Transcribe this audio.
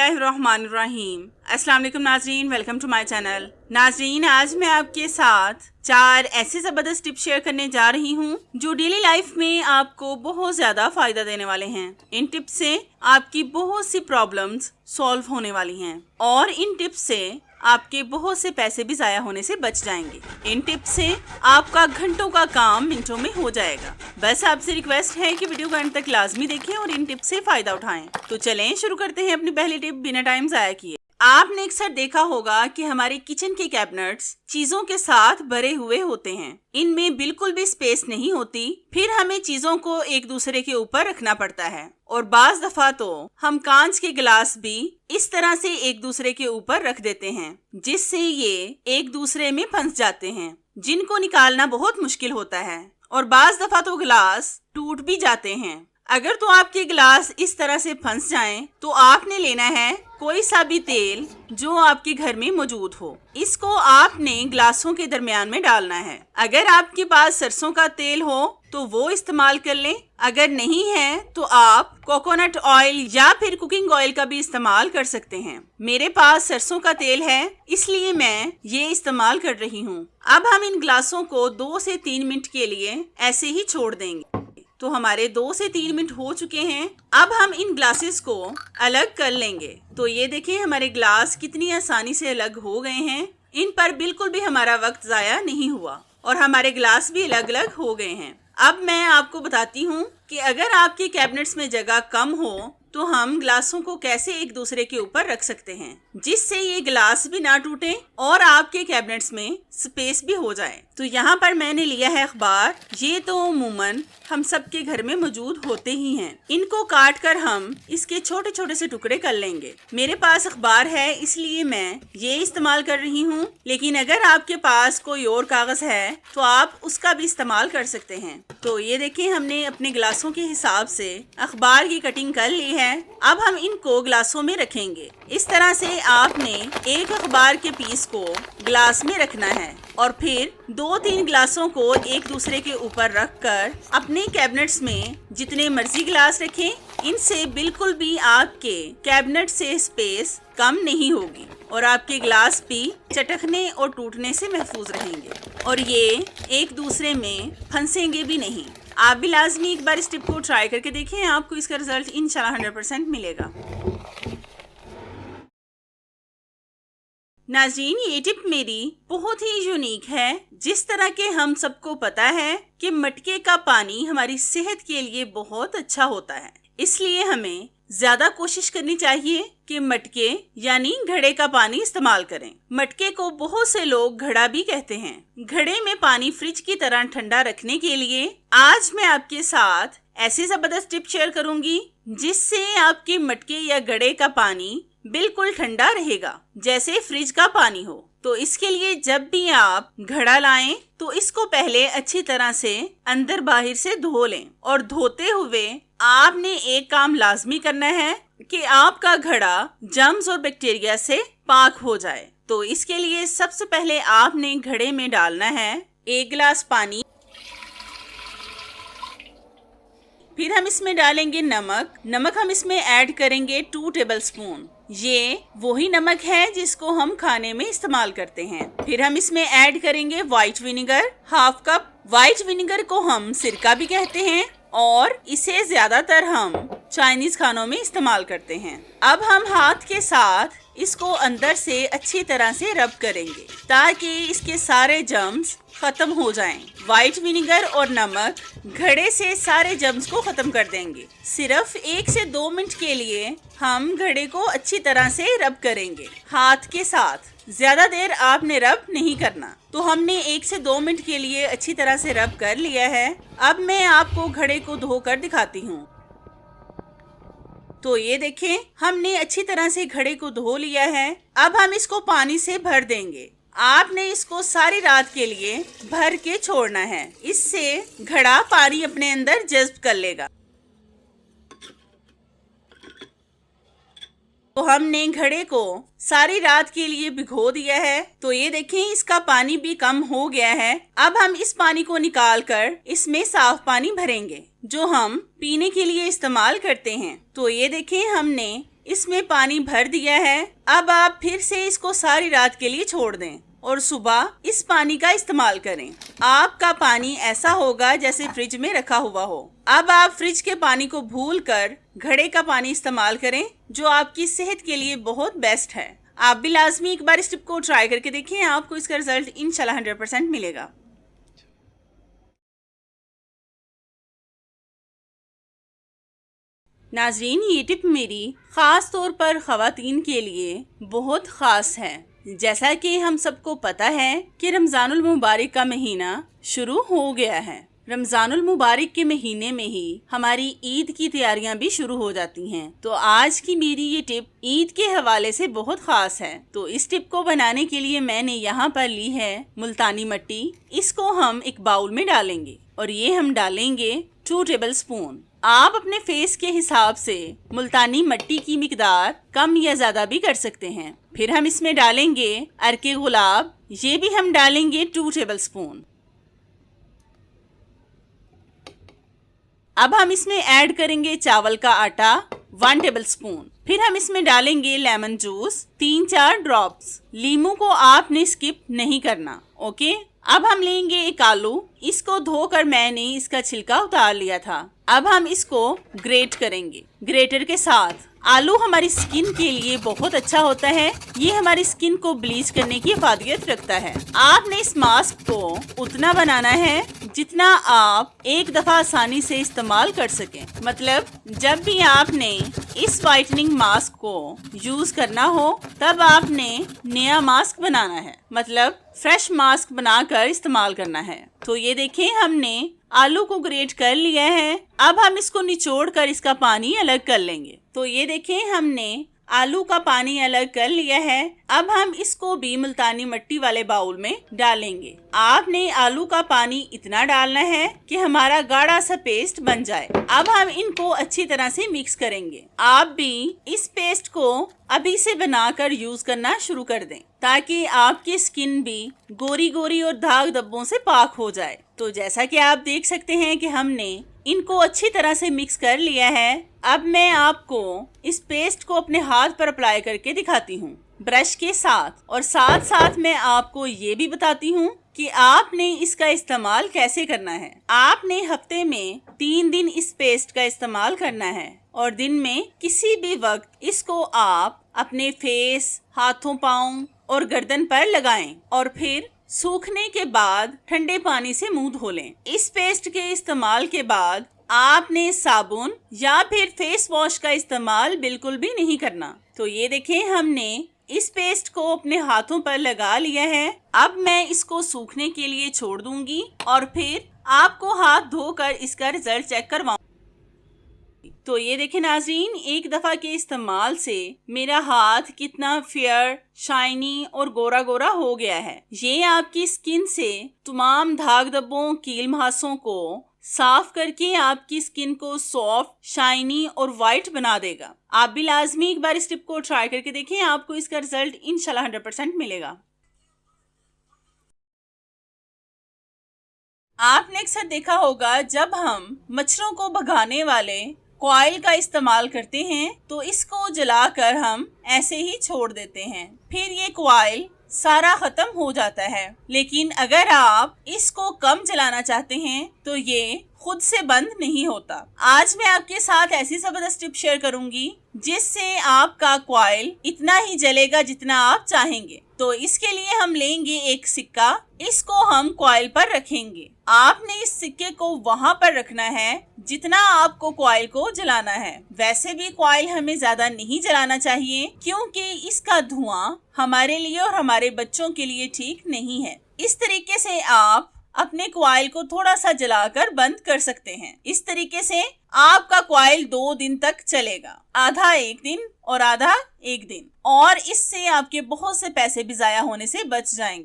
बिस्मिल्लाहिर्रहमानिर्रहीम। अस्सलाम वालेकुम नाजरीन, वेलकम टू माय चैनल। नाजरीन, आज मैं आपके साथ 4 ऐसे ज़बरदस्त टिप्स शेयर करने जा रही हूँ जो डेली लाइफ में आपको बहुत ज़्यादा फ़ायदा देने वाले हैं। इन टिप्स से आपकी बहुत सी प्रॉब्लम्स सॉल्व होने वाली हैं और इन टिप्स से आपके बहुत से पैसे भी ज़ाया होने से बच जाएंगे। इन टिप्स से आपका घंटों का काम मिनटों में हो जाएगा। बस आपसे रिक्वेस्ट है कि वीडियो को अंत तक लाजमी देखें और इन टिप्स से फ़ायदा उठाएं। तो चलें शुरू करते हैं अपनी पहली टिप बिना टाइम ज़ाया किए। आपने अक्सर देखा होगा कि हमारे किचन के कैबिनेट्स चीजों के साथ भरे हुए होते हैं। इनमें बिल्कुल भी स्पेस नहीं होती, फिर हमें चीजों को एक दूसरे के ऊपर रखना पड़ता है और बाज दफा तो हम कांच के गिलास भी इस तरह से एक दूसरे के ऊपर रख देते हैं जिससे ये एक दूसरे में फंस जाते हैं, जिनको निकालना बहुत मुश्किल होता है और बाज दफा तो गिलास टूट भी जाते हैं। अगर तो आपके गिलास इस तरह से फंस जाएं, तो आपने लेना है कोई सा भी तेल जो आपके घर में मौजूद हो। इसको आपने गिलासों के दरमियान में डालना है। अगर आपके पास सरसों का तेल हो तो वो इस्तेमाल कर लें, अगर नहीं है तो आप कोकोनट ऑयल या फिर कुकिंग ऑयल का भी इस्तेमाल कर सकते हैं। मेरे पास सरसों का तेल है इसलिए मैं ये इस्तेमाल कर रही हूँ। अब हम इन गिलासों को 2 से 3 मिनट के लिए ऐसे ही छोड़ देंगे। तो हमारे 2 से 3 मिनट हो चुके हैं। अब हम इन ग्लासेस को अलग कर लेंगे। तो ये देखिए हमारे ग्लास कितनी आसानी से अलग हो गए हैं। इन पर बिल्कुल भी हमारा वक्त ज़ाया नहीं हुआ और हमारे ग्लास भी अलग अलग हो गए हैं। अब मैं आपको बताती हूँ कि अगर आपके कैबिनेट्स में जगह कम हो तो हम ग्लासों को कैसे एक दूसरे के ऊपर रख सकते हैं जिससे ये ग्लास भी ना टूटे और आपके कैबिनेट्स में स्पेस भी हो जाए। तो यहाँ पर मैंने लिया है अखबार। ये तो अमूमन हम सबके घर में मौजूद होते ही हैं। इनको काट कर हम इसके छोटे छोटे से टुकड़े कर लेंगे। मेरे पास अखबार है इसलिए मैं ये इस्तेमाल कर रही हूँ, लेकिन अगर आपके पास कोई और कागज है तो आप उसका भी इस्तेमाल कर सकते हैं। तो ये देखिए हमने अपने गिलासों के हिसाब से अखबार की कटिंग कर ली है। अब हम इनको गिलासों में रखेंगे। इस तरह से आपने एक अखबार के पीस को गिलास में रखना है और फिर 2-3 गिलासों को एक दूसरे के ऊपर रखकर अपने कैबिनेट्स में जितने मर्जी गिलास रखें, इनसे बिल्कुल भी आपके कैबिनेट से स्पेस कम नहीं होगी और आपके गिलास भी चटकने और टूटने से महफूज रहेंगे और ये एक दूसरे में फंसेंगे भी नहीं। आप भी लाजमी एक बार इस टिप को ट्राई करके देखें, आपको इसका रिजल्ट इंशाल्लाह 100% मिलेगा। नाज़रीन, ये टिप मेरी बहुत ही यूनिक है। जिस तरह के हम सबको पता है कि मटके का पानी हमारी सेहत के लिए बहुत अच्छा होता है, इसलिए हमें ज्यादा कोशिश करनी चाहिए कि मटके यानी घड़े का पानी इस्तेमाल करें। मटके को बहुत से लोग घड़ा भी कहते हैं। घड़े में पानी फ्रिज की तरह ठंडा रखने के लिए आज मैं आपके साथ ऐसी जबरदस्त टिप शेयर करूंगी जिससे आपके मटके या घड़े का पानी बिल्कुल ठंडा रहेगा जैसे फ्रिज का पानी हो। तो इसके लिए जब भी आप घड़ा लाएं तो इसको पहले अच्छी तरह से अंदर बाहर से धो लें और धोते हुए आपने एक काम लाजमी करना है कि आपका घड़ा जर्म्स और बैक्टीरिया से पाक हो जाए। तो इसके लिए सबसे पहले आपने घड़े में डालना है 1 गिलास पानी, फिर हम इसमें डालेंगे नमक हम इसमें ऐड करेंगे 2 टेबलस्पून। ये वही नमक है जिसको हम खाने में इस्तेमाल करते हैं। फिर हम इसमें ऐड करेंगे white vinegar 1/2 cup. White vinegar को हम सिरका भी कहते हैं और इसे ज्यादातर हम चाइनीज खानों में इस्तेमाल करते हैं। अब हम हाथ के साथ इसको अंदर से अच्छी तरह से रब करेंगे ताकि इसके सारे जर्म्स खत्म हो जाएं। व्हाइट विनेगर और नमक घड़े से सारे जर्म्स को खत्म कर देंगे। सिर्फ 1 से 2 मिनट के लिए हम घड़े को अच्छी तरह से रब करेंगे हाथ के साथ। ज्यादा देर आपने रब नहीं करना। तो हमने 1 से 2 मिनट के लिए अच्छी तरह से रब कर लिया है। अब मैं आपको घड़े को धोकर दिखाती हूँ। तो ये देखें हमने अच्छी तरह से घड़े को धो लिया है। अब हम इसको पानी से भर देंगे। आपने इसको सारी रात के लिए भर के छोड़ना है, इससे घड़ा पानी अपने अंदर जज्ब कर लेगा। तो हमने घड़े को सारी रात के लिए भिगो दिया है। तो ये देखें इसका पानी भी कम हो गया है। अब हम इस पानी को निकाल कर इसमें साफ पानी भरेंगे जो हम पीने के लिए इस्तेमाल करते हैं। तो ये देखें हमने इसमें पानी भर दिया है। अब आप फिर से इसको सारी रात के लिए छोड़ दें और सुबह इस पानी का इस्तेमाल करें। आपका पानी ऐसा होगा जैसे फ्रिज में रखा हुआ हो। अब आप फ्रिज के पानी को भूलकर घड़े का पानी इस्तेमाल करें, जो आपकी सेहत के लिए बहुत बेस्ट है। आप भी लाजमी एक बार इस टिप को ट्राई करके देखें, आपको इसका रिजल्ट इंशाल्लाह 100% मिलेगा। नाजरीन, ये टिप मेरी खास तौर पर ख़वातीन के लिए बहुत ख़ास है। जैसा कि हम सबको पता है कि रमज़ानुल मुबारक का महीना शुरू हो गया है। रमज़ानुल मुबारक के महीने में ही हमारी ईद की तैयारियां भी शुरू हो जाती हैं। तो आज की मेरी ये टिप ईद के हवाले से बहुत ख़ास है। तो इस टिप को बनाने के लिए मैंने यहाँ पर ली है मुल्तानी मिट्टी। इसको हम एक बाउल में डालेंगे और ये हम डालेंगे 2 टेबल स्पून। आप अपने फेस के हिसाब से मुल्तानी मिट्टी की मिकदार कम या ज्यादा भी कर सकते हैं। फिर हम इसमें डालेंगे अर्के गुलाब, ये भी हम डालेंगे 2 टेबल स्पून। अब हम इसमें ऐड करेंगे चावल का आटा 1 टेबल स्पून। फिर हम इसमें डालेंगे लेमन जूस 3-4 ड्रॉप्स। लीमू को आपने स्किप नहीं करना, ओके। अब हम लेंगे एक आलू, इसको धोकर मैंने इसका छिलका उतार लिया था। अब हम इसको ग्रेट करेंगे ग्रेटर के साथ। आलू हमारी स्किन के लिए बहुत अच्छा होता है। ये हमारी स्किन को ब्लीच करने की काबिलियत रखता है। आपने इस मास्क को उतना बनाना है जितना आप एक दफा आसानी से इस्तेमाल कर सकें। मतलब जब भी आपने इस वाइटनिंग मास्क को यूज करना हो तब आपने नया मास्क बनाना है, मतलब फ्रेश मास्क बनाकर इस्तेमाल करना है। तो ये देखें, हमने आलू को ग्रेट कर लिया है। अब हम इसको निचोड़ कर इसका पानी अलग कर लेंगे। तो ये देखें, हमने आलू का पानी अलग कर लिया है। अब हम इसको भी मुल्तानी मिट्टी वाले बाउल में डालेंगे। आपने आलू का पानी इतना डालना है कि हमारा गाढ़ा सा पेस्ट बन जाए। अब हम इनको अच्छी तरह से मिक्स करेंगे। आप भी इस पेस्ट को अभी से बनाकर यूज करना शुरू कर दें ताकि आपकी स्किन भी गोरी गोरी और दाग धब्बों से पाक हो जाए। तो जैसा कि आप देख सकते हैं कि हमने इनको अच्छी तरह से मिक्स कर लिया है। अब मैं आपको इस पेस्ट को अपने हाथ पर अप्लाई करके दिखाती हूँ ब्रश के साथ, और साथ साथ मैं आपको ये भी बताती हूँ कि आपने इसका इस्तेमाल कैसे करना है। आपने हफ्ते में 3 दिन इस पेस्ट का इस्तेमाल करना है और दिन में किसी भी वक्त इसको आप अपने फेस, हाथों, पाँव और गर्दन पर लगाएं और फिर सूखने के बाद ठंडे पानी से मुंह धो लें। इस पेस्ट के इस्तेमाल के बाद आपने साबुन या फिर फेस वॉश का इस्तेमाल बिल्कुल भी नहीं करना। तो ये देखें, हमने इस पेस्ट को अपने हाथों पर लगा लिया है। अब मैं इसको सूखने के लिए छोड़ दूंगी और फिर आपको हाथ धोकर इसका रिजल्ट चेक करवाऊंगी। तो ये देखें नाज़रीन, एक दफा के इस्तेमाल से मेरा हाथ कितना फेयर, शाइनी और गोरा गोरा हो गया है। ये आपकी स्किन से तमाम दाग धब्बों, कील मुहासों को साफ करके आपकी स्किन को सॉफ्ट, शाइनी और वाइट बना देगा। आप भी लाजमी एक बार इस टिप को ट्राई करके देखें, आपको इसका रिजल्ट इंशाल्लाह 100% मिलेगा। आपने अक्सर देखा होगा जब हम मच्छरों को भगाने वाले कॉइल का इस्तेमाल करते हैं तो इसको जलाकर हम ऐसे ही छोड़ देते हैं, फिर ये कॉइल सारा खत्म हो जाता है। लेकिन अगर आप इसको कम जलाना चाहते हैं तो ये खुद से बंद नहीं होता। आज मैं आपके साथ ऐसी जबरदस्त टिप शेयर करूंगी जिससे आपका कॉइल इतना ही जलेगा जितना आप चाहेंगे। तो इसके लिए हम लेंगे एक सिक्का, इसको हम कॉइल पर रखेंगे। आपने इस सिक्के को वहां पर रखना है जितना आपको कॉइल को जलाना है। वैसे भी कॉइल हमें ज्यादा नहीं जलाना चाहिए क्योंकि इसका धुआं हमारे लिए और हमारे बच्चों के लिए ठीक नहीं है। इस तरीके से आप अपने कॉइल को थोड़ा सा जलाकर बंद कर सकते हैं। इस तरीके से आपका कॉइल 2 दिन तक चलेगा, आधा 1 दिन और आधा 1 दिन, और इससे आपके बहुत से पैसे भी जाया होने से बच जाएंगे।